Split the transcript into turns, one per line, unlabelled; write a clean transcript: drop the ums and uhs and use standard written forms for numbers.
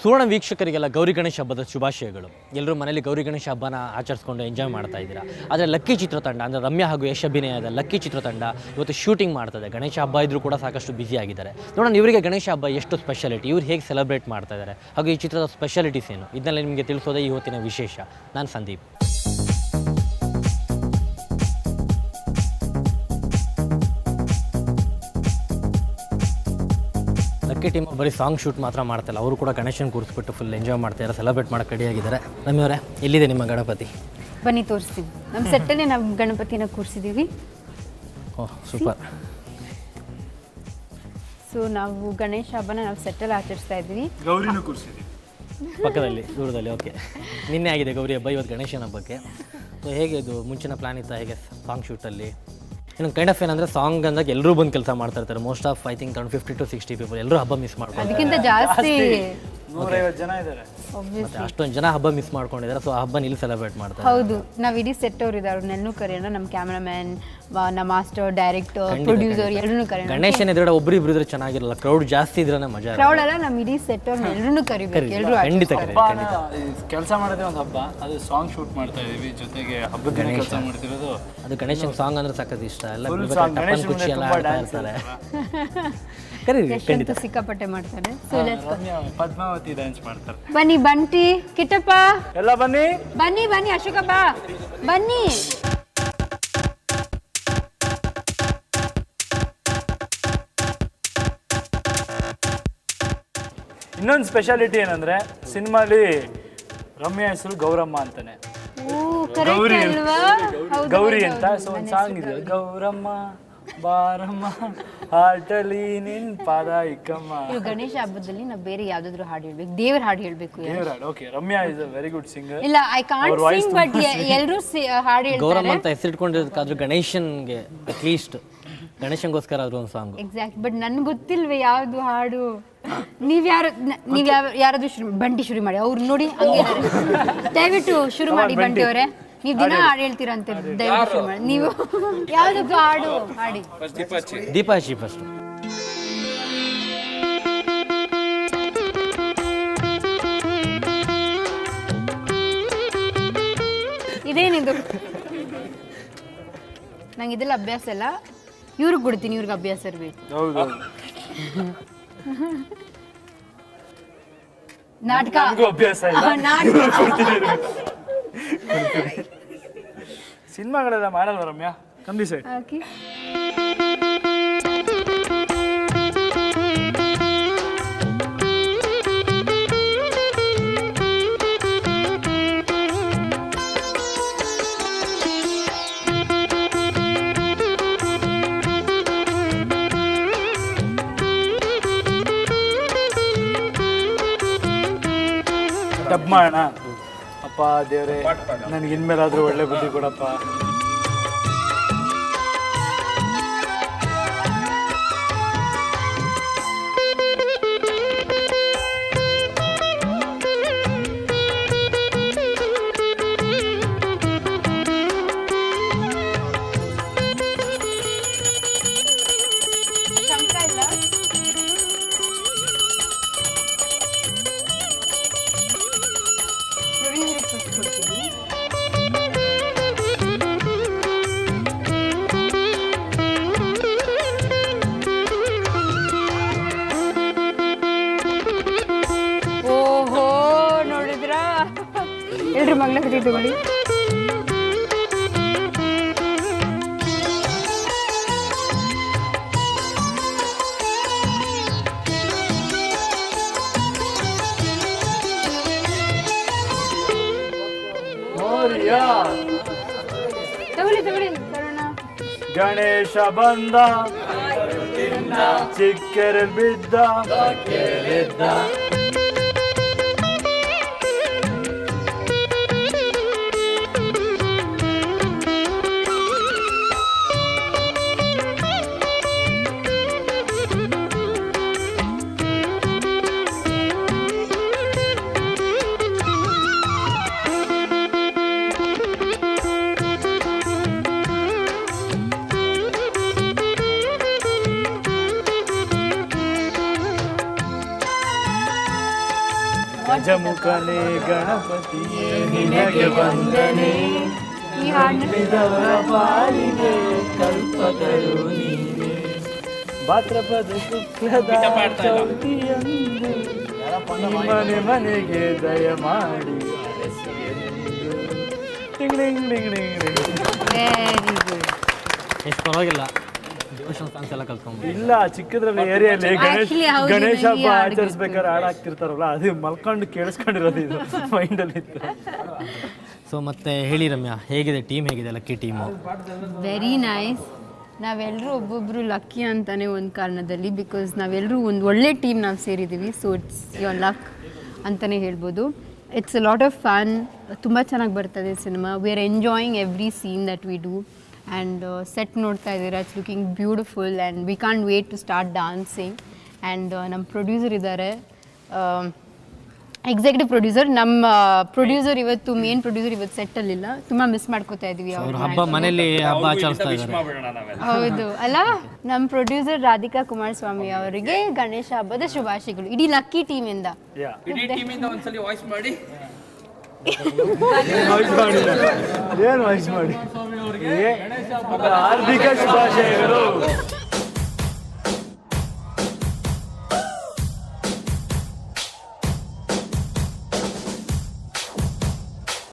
ಸುವರ್ಣ ವೀಕ್ಷಕರಿಗೆಲ್ಲ ಗೌರಿ ಗಣೇಶ ಹಬ್ಬದ ಶುಭಾಶಯಗಳು. ಎಲ್ಲರೂ ಮನೇಲಿ ಗೌರಿ ಗಣೇಶ ಹಬ್ಬನ ಆಚರಿಸ್ಕೊಂಡು ಎಂಜಾಯ್ ಮಾಡ್ತಾ ಇದ್ದೀರಾ. ಆದರೆ ಲಕ್ಕಿ ಚಿತ್ರತಂಡ ಅಂದರೆ ರಮ್ಯಾ ಹಾಗೂ ಯಶ್ ಅಭಿನಯದ ಲಕ್ಕಿ ಚಿತ್ರತಂಡ ಇವತ್ತು ಶೂಟಿಂಗ್ ಮಾಡ್ತದೆ. ಗಣೇಶ ಹಬ್ಬ ಇದ್ದರೂ ಕೂಡ ಸಾಕಷ್ಟು ಬ್ಯುಸಿ ಆಗಿದ್ದಾರೆ. ನೋಡೋಣ ಇವರಿಗೆ ಗಣೇಶ ಹಬ್ಬ ಎಷ್ಟು ಸ್ಪೆಷಾಲಿಟಿ, ಇವ್ರು ಹೇಗೆ ಸೆಲೆಬ್ರೇಟ್ ಮಾಡ್ತಾ ಇದ್ದಾರೆ ಹಾಗೂ ಈ ಚಿತ್ರದ ಸ್ಪೆಷಾಲಿಟೀಸ್ ಏನು, ಇದನ್ನೆಲ್ಲ ನಿಮಗೆ ತಿಳಿಸೋದೇ ಇವತ್ತಿನ ವಿಶೇಷ. ನಾನು ಸಂದೀಪ್. ಲಕ್ಕಿ ಟೀಮ್ ಬರೀ ಸಾಂಗ್ ಶೂಟ್ ಮಾತ್ರ ಮಾಡ್ತಾಯಿಲ್ಲ, ಅವರು ಕೂಡ ಗಣೇಶನ ಕೂರಿಸ್ಬಿಟ್ಟು ಫುಲ್ ಎಂಜಾಯ್ ಮಾಡ್ತಾಯಿದ್ದಾರೆ, ಸೆಲೆಬ್ರೇಟ್ ಮಾಡೋಕ್ಕೆ ರೆಡಿಯಾಗಿದ್ದಾರೆ. ರಮ್ಯವರೇ, ಎಲ್ಲಿದೆ ನಿಮ್ಮ ಗಣಪತಿ?
ಬನ್ನಿ ತೋರಿಸ್ತೀವಿ. ನಮ್ಮ ಸೆಟ್ಟಲ್ಲೇ ನಾವು ಗಣಪತಿನ ಕೂರಿಸಿದ್ದೀವಿ.
ಓಹ್ ಸೂಪರ್.
ಸೊ ನಾವು ಗಣೇಶ ಹಬ್ಬನ ನಾವು ಸೆಟ್ಟಲ್ಲಿ ಆಚರಿಸ್ತಾ ಇದ್ದೀವಿ.
ಗೌರಿನೂ ಕೂರಿಸಿದ್ದೀವಿ
ಪಕ್ಕದಲ್ಲಿ ದೂರದಲ್ಲಿ. ಓಕೆ, ನಿನ್ನೆ ಆಗಿದೆ ಗೌರಿ ಹಬ್ಬ, ಇವತ್ತು ಗಣೇಶನ ಹಬ್ಬಕ್ಕೆ. ಸೊ ಹೇಗೆ ಇದು ಮುಂಚಿನ ಪ್ಲ್ಯಾನ್ ಇತ್ತಾ ಹೇಗೆ ಸಾಂಗ್ ಶೂಟಲ್ಲಿ? ಇನ್ನೊಂದು ಕೈಂಡ್ ಆಫ್ ಏನಂದರೆ ಸಾಂಗ್ ಅಂದಾಗ ಎಲ್ಲರೂ ಬಂದು ಕೆಲಸ ಮಾಡ್ತಾ ಇರ್ತಾರೆ. Most of I think 50 to 60 people ಎಲ್ಲರೂ ಹಬ್ಬ ಮಿಸ್ ಮಾಡ್ತಾರೆ.
ಅದಕ್ಕಿಂತ ಜಾಸ್ತಿ
150 ಜನ ಇದ್ದಾರೆ.
ಮತ್ತೆ ಅಷ್ಟೊಂದು ಜನ ಹಬ್ಬ ಮಿಸ್ ಮಾಡ್ಕೊಂಡಿದ್ದಾರೆ. ಸೊ ಆ ಹಬ್ಬ ಇಲ್ಲಿ ಸೆಲೆಬ್ರೇಟ್ ಮಾಡ್ತಾರೆ.
ಹೌದು, ನಾವು ಇಡೀ ಸೆಟ್ ಅವ್ರು ಇದ್ದಾರೆ, ಅವ್ರನ್ನೆಲ್ಲೂ ಕರೆಯೋಣ. ನಮ್ಮ ಕ್ಯಾಮ್ರಾಮ್ಯಾನ್, ನಮ್ಮ ಮಾಸ್ಟರ್, ಡೈರೆಕ್ಟರ್, ಪ್ರೊಡ್ಯೂಸರ್ ಎಲ್ಲರೂ ಕರೆಯೋಣ.
ಗಣೇಶನ ಎದುರುಗಡೆ ಒಬ್ಬರಿಬ್ರು ಇದ್ರೆ ಚೆನ್ನಾಗಿರಲ್ಲ, ಕ್ರೌಡ್ ಜಾಸ್ತಿ ಇದ್ರೆ ಮಜಾ.
ಕ್ರೌಡ್ ಅಲ್ಲ, ನಮ್ಮ ಇಡೀ ಸೆಟ್ ಅವ್ರನ್ನ ಎಲ್ಲರೂ ಕರಿಬೇಕು. ಎಲ್ಲರೂ
ಖಂಡಿತ
ಕೆಲಸ ಮಾಡೋದೇ ಒಂದು ಹಬ್ಬ, ಅದು ಸಾಂಗ್ ಶೂಟ್ ಮಾಡ್ತಾ ಇದೀವಿ, ಜೊತೆಗೆ ಹಬ್ಬದ ದಿನ ಕೆಲಸ ಮಾಡ್ತಿರೋದು.
ಅದು ಗಣೇಶನ ಸಾಂಗ್ ಅಂದ್ರೆ ಸಖತ್ ಇಷ್ಟ. ಎಲ್ಲ ಖುಷಿ ಎಲ್ಲ ಆಡ್ತಾ ಇರ್ತಾರೆ. ಖಂಡಿತ
ಸಿಕ್ಕಾಪಟ್ಟೆ ಮಾಡ್ತಾರೆ.
ಪದ್ಮಾವತಿ ಡ್ಯಾನ್ಸ್ ಮಾಡ್ತಾರೆ.
ಬನ್ನಿ ಬಂಟಿ, ಕಿಟ್ಟಪ್ಪ
ಎಲ್ಲ ಬನ್ನಿ
ಬನ್ನಿ ಬನ್ನಿ, ಅಶೋಕಪ್ಪ ಬನ್ನಿ.
ಇನ್ನೊಂದು ಸ್ಪೆಷಾಲಿಟಿ ಏನಂದ್ರೆ ಸಿನಿಮಾಲಿ ರಮ್ಯಾ ಹೆಸರು ಗೌರಮ್ಮ ಅಂತಾನೆ, ಗೌರಿ ಅಂತ. ಸೊ ಒಂದು ಸಾಂಗ್ ಇದೆ, ಗೌರಮ್ಮ ಬಾರಮ್ಮ ಹಾಟಲಿ ನಿನ್ ಪಾದ ಇಕ್ಕಮ್ಮ.
ಗಣೇಶ ಹಬ್ಬದಲ್ಲಿ ನಾವು ಬೇರೆ ಯಾವ್ದಾದ್ರು ಹಾಡು ಹೇಳ್ಬೇಕು, ದೇವರ ಹಾಡು ಹೇಳ್ಬೇಕು.
Okay, Ramya is a very good singer.
ಇಲ್ಲ, ಐ ಕಾಂಟ್ ಸಿಂಗ್, ಬಟ್ ಎಲ್ಲರೂ ಹಾಡು ಹೇಳ್ತಾರೆ.
ಗೌರಮ್ಮ ಅಂತ ಹೆಸರಿಟ್ಕೊಂಡಿರೋದಕ್ಕಾದ್ರೂ ಗಣೇಶನ್ಗೆ ಅಟ್ಲೀಸ್ಟ್ ಗಣೇಶನ್ಗೋಸ್ಕರ ಆದ್ರೂ ಒಂದು ಸಾಂಗ್.
ಎಕ್ಸಾಕ್ಟ್, ಬಟ್ ನನ್ಗೆ ಗೊತ್ತಿಲ್ವೇ ಯಾವ್ದು ಹಾಡು. ನೀವ್ ಯಾರಾದ್ರೂ ಬಂಟಿ ಶುರು ಮಾಡಿ, ಅವ್ರು ನೋಡಿ ಹಂಗೆ ದಯವಿಟ್ಟು ಶುರು ಮಾಡಿ. ಬಂಟಿ ಅವರೇ, ನೀವು ದಿನ ಹಾಡು ಹೇಳ್ತೀರಾ ಅಂತ, ದಯವಿಟ್ಟು ಶುರು ಮಾಡಿ. ನೀವು ಯಾವ್ದಕ್ಕೂ ಹಾಡು ಹಾಡಿ.
ದೀಪಾಶಿ ಫಸ್ಟ್.
ಇದೇನಿದು? ನಂಗೆ ಇದೆಲ್ಲ ಅಭ್ಯಾಸ ಇಲ್ಲ, ಇವ್ರಿಗೆ ಕೊಡ್ತೀನಿ, ಇವ್ರಿಗೆ ಅಭ್ಯಾಸ ಇರ್ಬೇಕು. ನಾಟಕ
ಅಭ್ಯಾಸ ಸಿನಿಮಾಗಳೆಲ್ಲ ಮಾಡಲ್ವ ರಮ್ಯಾ? ಕಂಬಿ ಸೈಡ್ ಡಬ್ ಮಾಡೋಣ. ಅಪ್ಪ ದೇವ್ರೆ, ನನಗೆ ಇನ್ಮೇಲಾದ್ರೂ ಒಳ್ಳೆ ಬುದ್ಧಿ ಕೊಡಪ್ಪ.
ಓಹೋ, ನೋಡಿದ್ರ? ಎಲ್ರು ಮಂಗಳಗರಿ ತಗೊಳ್ಳಿ. ತಗೊಳ್ಳಿ ತಗೊಳ್ಳಿ, ತರೋಣ.
ಗಣೇಶ ಬಂದ, ಚಿಕ್ಕರೆ ಬಿದ್ದ, ಗಜಮುಖನೇ ಗಣಪತಿಯೇ ನಿನಗೆ ವಂದನೆ
ಈ ಹಾಡನ್ನ
ಪಾಲಿಗೆ ಕಲ್ಪತರು ನೀನೆ ಭಾದ್ರಪದ ಶುಕ್ಲದ ಚೌತಿಯಂದು ಮನೆ ಮನೆಗೆ ದಯ ಮಾಡಿ
ವೆರಿ ಗುಡ್.
ಎಷ್ಟು ಪರವಾಗಿಲ್ಲ ಡಿವೋಷನ್ ಸಾಂಗ್ಸ್ ಎಲ್ಲ ಕಲ್ತ್ಕೊಂಡು
ಇಲ್ಲ ಚಿಕ್ಕದ್ರಲ್ಲಿ ಏರಿಯಲ್ಲಿ
Actually, ಹೌದು,
ಗಣೇಶ ಹಬ್ಬ
ನಂಗೆ ಹಾಡ್
ಆಚರಿಸ್ಬೇಕಾದ್ರೆ ಹಾಡು ಹಾಕ್ತಿರ್ತಾರಲ್ಲ ಅದು ಮಲ್ಕೊಂಡು ಕೇಳಿಸ್ಕೊಂಡಿರೋದು ಇದು ಮೈಂಡಲ್ಲಿ ಇತ್ತು
ಸೊ ಮತ್ತೆ ಹೇಳಿ ರಮ್ಯಾ, ಹೇಗಿದೆ ಟೀಮ್, ಹೇಗಿದೆ ಲಕ್ಕಿ ಟೀಮು?
Very nice. ನಾವೆಲ್ಲರೂ ಒಬ್ಬೊಬ್ಬರು ಲಕ್ಕಿ ಅಂತಾನೆ ಒಂದು ಕಾರಣದಲ್ಲಿ, ಬಿಕಾಸ್ ನಾವೆಲ್ಲರೂ ಒಂದು ಒಳ್ಳೆ ಟೀಮ್ ನಾವು ಸೇರಿದ್ದೀವಿ. ಸೊ ಇಟ್ಸ್ ಯೋರ್ ಲಕ್ ಅಂತಲೇ ಹೇಳ್ಬೋದು. It's a lot of fun. ತುಂಬ ಚೆನ್ನಾಗಿ ಬರ್ತದೆ cinema. We are enjoying every scene that we do. And set ನೋಡ್ತಾ ಇದ್ದೀರಾ, it's looking beautiful and we can't wait to start dancing. And ನಮ್ಮ producer ಇದ್ದಾರೆ, executive producer. ನಮ್ಮ ಪ್ರೊಡ್ಯೂಸರ್ ಇವತ್ತು, main producer ಇವತ್ತು ಸೆಟ್ಟಲ್ಲಿಲ್ಲ. ತುಂಬ ಮಿಸ್ ಮಾಡ್ಕೋತಾ ಇದ್ದೀವಿ
ಅವ್ರ
ಅವ್ರು.
ಹಬ್ಬ ಮನೇಲಿ ಹಬ್ಬ ಆಚರಿಸ್ತಾ ಇದ್ದಾರೆ.
ಹೌದು ಅಲ್ಲ. ನಮ್ಮ ಪ್ರೊಡ್ಯೂಸರ್ ರಾಧಿಕಾ ಕುಮಾರಸ್ವಾಮಿ ಅವರಿಗೆ ಗಣೇಶ ಹಬ್ಬದ ಶುಭಾಶಯಗಳು ಇಡೀ ಲಕ್ಕಿ ಟೀಮಿಂದ.
ಏನು ವಾಯ್ಸ್ ಮಾಡಿ ಹಾರ್ದಿಕ ಶುಭಾಶಯಗಳು.